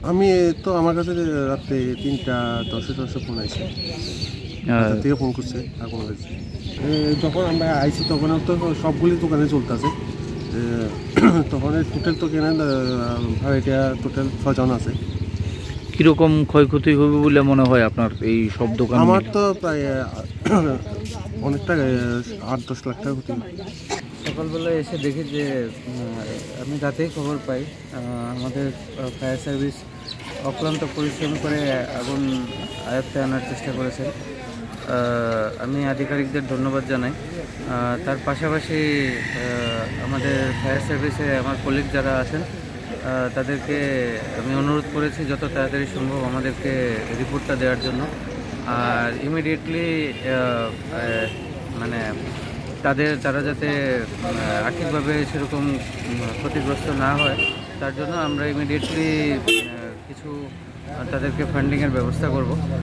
আমি তো আমার কাছে রাত্রে 3:10 ফোন আইছে, থেকে ফোন করছে এখন হয়েছে। যখন আমরা আইছি তখন তো সবগুলি দোকানে চলতেছে, তখন টোটাল তো কেনা ভাড়াটিয়া টোটাল 6 জন আছে। কীরকম ক্ষয়ক্ষতি হবে বলে মনে হয় আপনার এই সব দোকান? আমার তো প্রায় অনেকটা 8-10 লাখ টাকা ক্ষতি। সকালবেলায় এসে দেখি যে আমি রাতেই খবর পাই আমাদের ফায়ার সার্ভিস অক্লান্ত পরিশ্রম করে আগুন আয়ত্তে আনার চেষ্টা করেছেন। আমি আধিকারিকদের ধন্যবাদ জানাই। তার পাশাপাশি আমাদের ফায়ার সার্ভিসে আমার কলিগ যারা আছেন তাদেরকে আমি অনুরোধ করেছি যত তাড়াতাড়ি সম্ভব আমাদেরকে রিপোর্টটা দেওয়ার জন্য। আর ইমিডিয়েটলি মানে তারা যাতে আর্থিকভাবে সেরকম ক্ষতিগ্রস্ত না হয় তার জন্য আমরা ইমিডিয়েটলি কিছু তাদেরকে ফান্ডিংয়ের ব্যবস্থা করব।